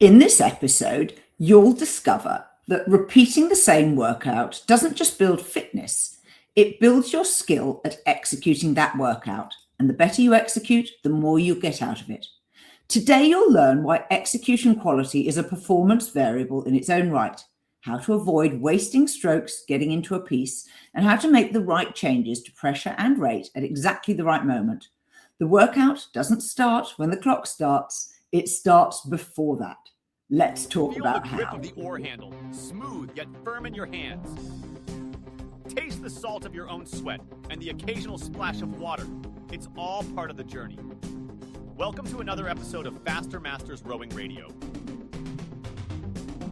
In this episode, you'll discover that repeating the same workout doesn't just build fitness, it builds your skill at executing that workout. And the better you execute, the more you get out of it. Today, you'll learn why execution quality is a performance variable in its own right, how to avoid wasting strokes getting into a piece, and how to make the right changes to pressure and rate at exactly the right moment. The workout doesn't start when the clock starts, it starts before that. Let's talk about how. Feel the grip of the oar handle, smooth yet firm in your hands. Taste the salt of your own sweat and the occasional splash of water. It's all part of the journey. Welcome to another episode of Faster Masters Rowing Radio.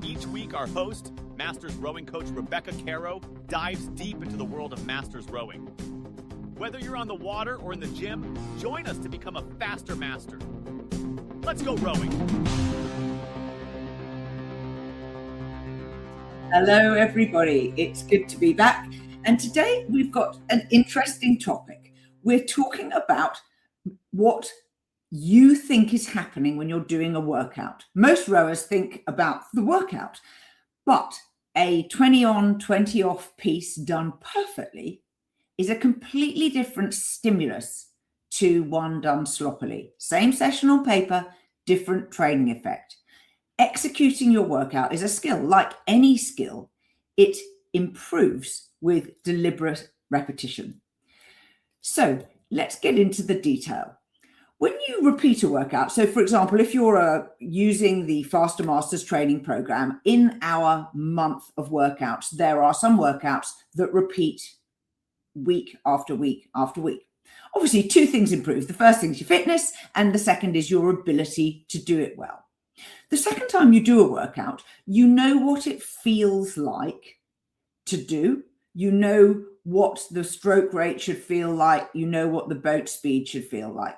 Each week, our host, Masters rowing coach Rebecca Caro, dives deep into the world of Masters rowing. Whether you're on the water or in the gym, join us to become a faster master. Let's go rowing. Hello, everybody. It's good to be back. And today we've got an interesting topic. We're talking about what you think is happening when you're doing a workout. Most rowers think about the workout, but a 20 on, 20 off piece done perfectly is a completely different stimulus to one done sloppily. Same session on paper, different training effect. Executing your workout is a skill. Like any skill, it improves with deliberate repetition. So let's get into the detail. When you repeat a workout, so for example, if you're using the Faster Masters training program, in our month of workouts, there are some workouts that repeat week after week after week. Obviously, two things improve. The first thing is your fitness, and the second is your ability to do it well. The second time you do a workout, you know what it feels like to do. You know what the stroke rate should feel like. You know what the boat speed should feel like.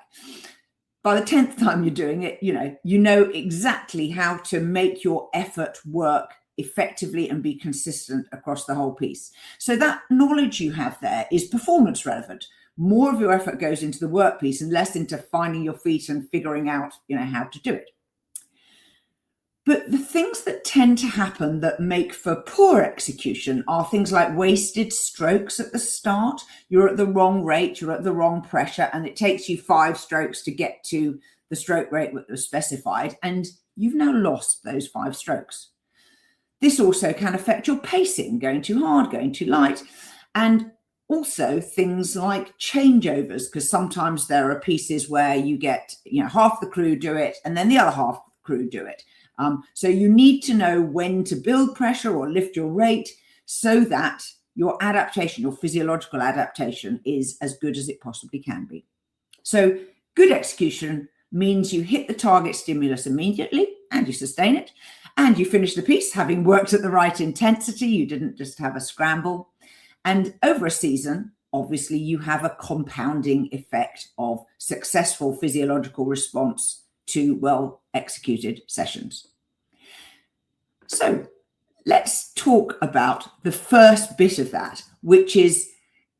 By the 10th time you're doing it, you know exactly how to make your effort work effectively and be consistent across the whole piece. So that knowledge you have there is performance relevant. More of your effort goes into the work piece and less into finding your feet and figuring out, how to do it. But the things that tend to happen that make for poor execution are things like wasted strokes at the start. You're at the wrong rate, you're at the wrong pressure, and it takes you 5 strokes to get to the stroke rate that was specified, and you've now lost those 5 strokes. This also can affect your pacing, going too hard, going too light, and also things like changeovers, because sometimes there are pieces where you get, half the crew do it, and then the other half of the crew do it. So you need to know when to build pressure or lift your rate so that your adaptation, your physiological adaptation, is as good as it possibly can be. So good execution means you hit the target stimulus immediately and you sustain it, and you finish the piece having worked at the right intensity. You didn't just have a scramble. And over a season, obviously, you have a compounding effect of successful physiological response to well-executed sessions. So let's talk about the first bit of that, which is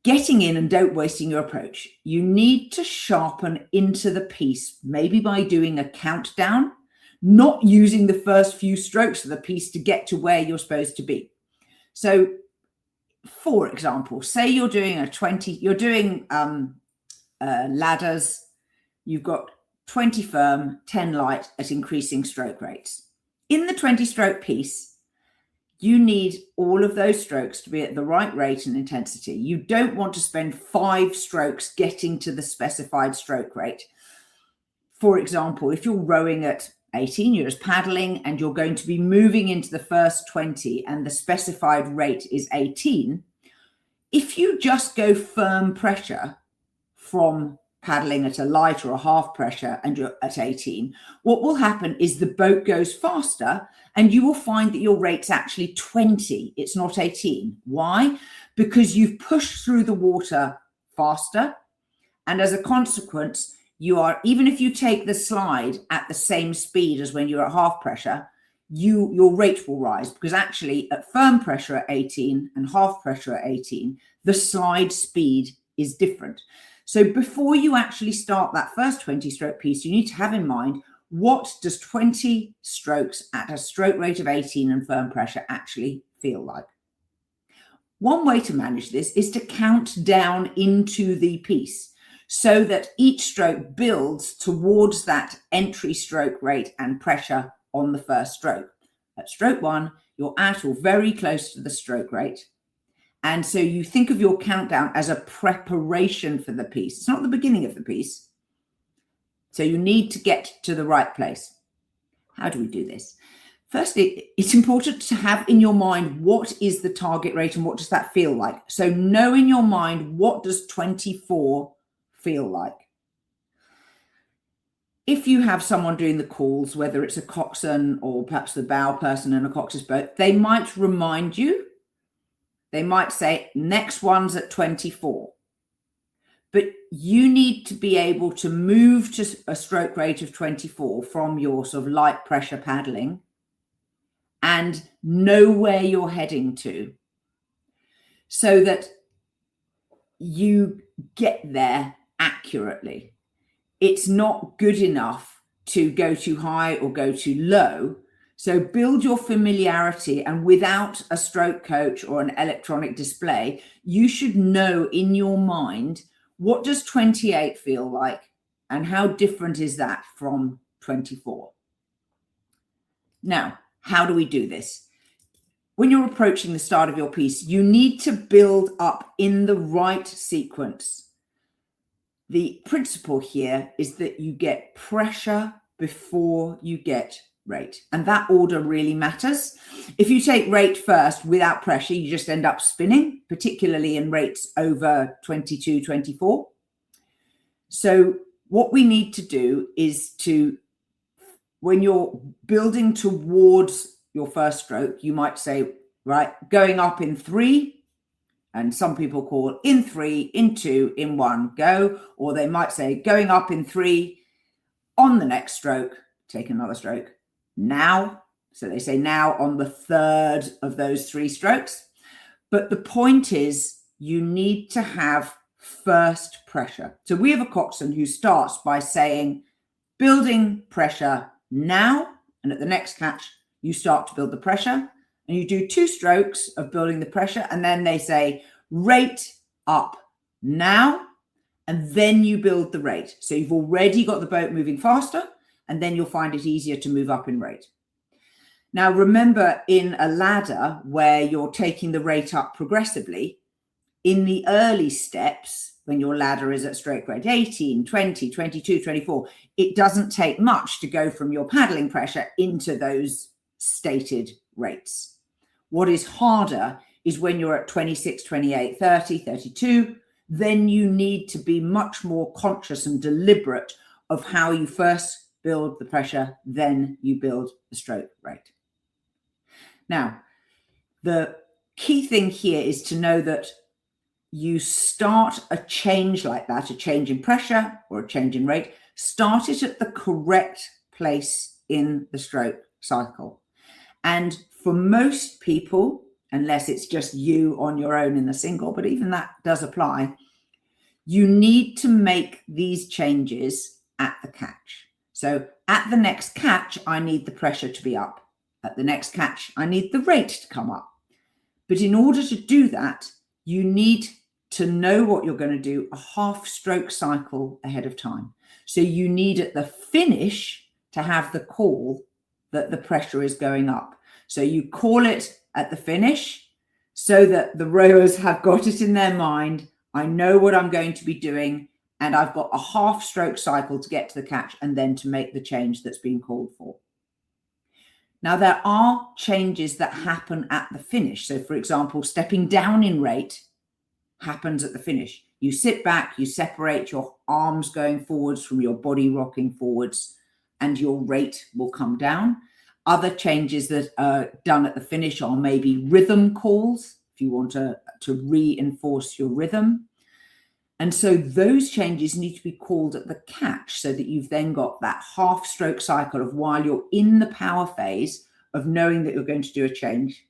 getting in and don't wasting your approach. You need to sharpen into the piece, maybe by doing a countdown, not using the first few strokes of the piece to get to where you're supposed to be. So, for example, say you're doing ladders, you've got 20 firm, 10 light at increasing stroke rates. In the 20 stroke piece, you need all of those strokes to be at the right rate and intensity. You don't want to spend 5 strokes getting to the specified stroke rate. For example, if you're rowing at 18, you're just paddling and you're going to be moving into the first 20 and the specified rate is 18. If you just go firm pressure from paddling at a light or a half pressure and you're at 18, what will happen is the boat goes faster and you will find that your rate's actually 20. It's not 18. Why? Because you've pushed through the water faster. And as a consequence, even if you take the slide at the same speed as when you're at half pressure, your rate will rise, because actually at firm pressure at 18 and half pressure at 18, the slide speed is different. So before you actually start that first 20 stroke piece, you need to have in mind what does 20 strokes at a stroke rate of 18 and firm pressure actually feel like? One way to manage this is to count down into the piece so that each stroke builds towards that entry stroke rate and pressure on the first stroke. At stroke 1, you're at or very close to the stroke rate. And so you think of your countdown as a preparation for the piece. It's not the beginning of the piece. So you need to get to the right place. How do we do this? Firstly, it's important to have in your mind what is the target rate and what does that feel like. So know in your mind, what does 24 feel like? If you have someone doing the calls, whether it's a coxswain or perhaps the bow person in a coxswain's boat, they might remind you. They might say, next one's at 24. But you need to be able to move to a stroke rate of 24 from your sort of light pressure paddling and know where you're heading to so that you get there accurately. It's not good enough to go too high or go too low. So build your familiarity, and without a stroke coach or an electronic display, you should know in your mind, what does 28 feel like and how different is that from 24? Now, how do we do this? When you're approaching the start of your piece, you need to build up in the right sequence. The principle here is that you get pressure before you get rate, and that order really matters. If you take rate first without pressure, you just end up spinning, particularly in rates over 22, 24. So what we need to do is to, when you're building towards your first stroke, you might say, right, going up in 3, and some people call in 3, in 2, in 1, go, or they might say going up in 3, on the next stroke, take another stroke, now. So they say now on the third of those 3 strokes. But the point is, you need to have first pressure. So we have a coxswain who starts by saying, building pressure now, and at the next catch, you start to build the pressure, and you do 2 strokes of building the pressure, and then they say, rate up now, and then you build the rate. So you've already got the boat moving faster, and then you'll find it easier to move up in rate. Now, remember, in a ladder where you're taking the rate up progressively, in the early steps, when your ladder is at stroke rate 18, 20, 22, 24, it doesn't take much to go from your paddling pressure into those stated rates. What is harder is when you're at 26, 28, 30, 32, then you need to be much more conscious and deliberate of how you first build the pressure, then you build the stroke rate. Now, the key thing here is to know that you start a change like that, a change in pressure or a change in rate, start it at the correct place in the stroke cycle. And for most people, unless it's just you on your own in the single, but even that does apply, you need to make these changes at the catch. So at the next catch, I need the pressure to be up. At the next catch, I need the rate to come up. But in order to do that, you need to know what you're going to do a half stroke cycle ahead of time. So you need at the finish to have the call that the pressure is going up. So you call it at the finish so that the rowers have got it in their mind. I know what I'm going to be doing, and I've got a half stroke cycle to get to the catch and then to make the change that's been called for. Now, there are changes that happen at the finish. So, for example, stepping down in rate happens at the finish. You sit back, you separate your arms going forwards from your body rocking forwards, and your rate will come down. Other changes that are done at the finish are maybe rhythm calls, if you want to reinforce your rhythm. And so those changes need to be called at the catch so that you've then got that half stroke cycle of while you're in the power phase of knowing that you're going to do a change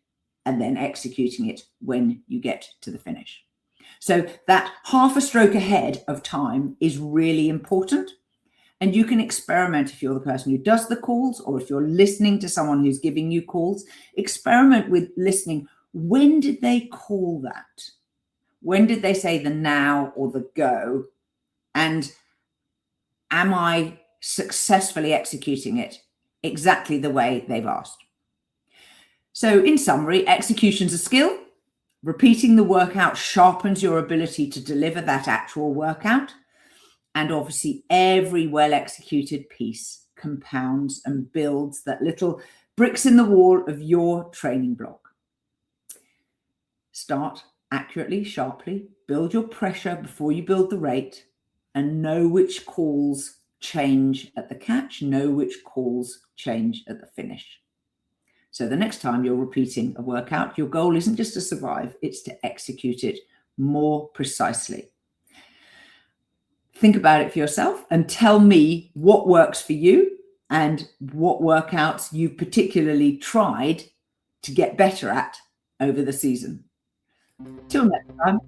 and then executing it when you get to the finish. So that half a stroke ahead of time is really important. And you can experiment if you're the person who does the calls, or if you're listening to someone who's giving you calls, experiment with listening. When did they call that? When did they say the now or the go? And am I successfully executing it exactly the way they've asked? So in summary, execution's a skill. Repeating the workout sharpens your ability to deliver that actual workout. And obviously, every well-executed piece compounds and builds that little bricks in the wall of your training block. Start accurately, sharply, build your pressure before you build the rate, and know which calls change at the catch, know which calls change at the finish. So the next time you're repeating a workout, your goal isn't just to survive, it's to execute it more precisely. Think about it for yourself and tell me what works for you and what workouts you particularly tried to get better at over the season. Till next time.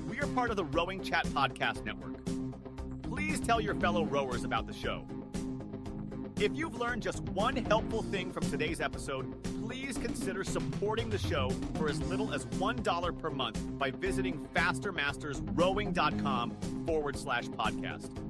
We are part of the RowingChat podcast network. Please tell your fellow rowers about the show. If you've learned just one helpful thing from today's episode, please consider supporting the show for as little as $1 per month by visiting fastermastersrowing.com/podcast.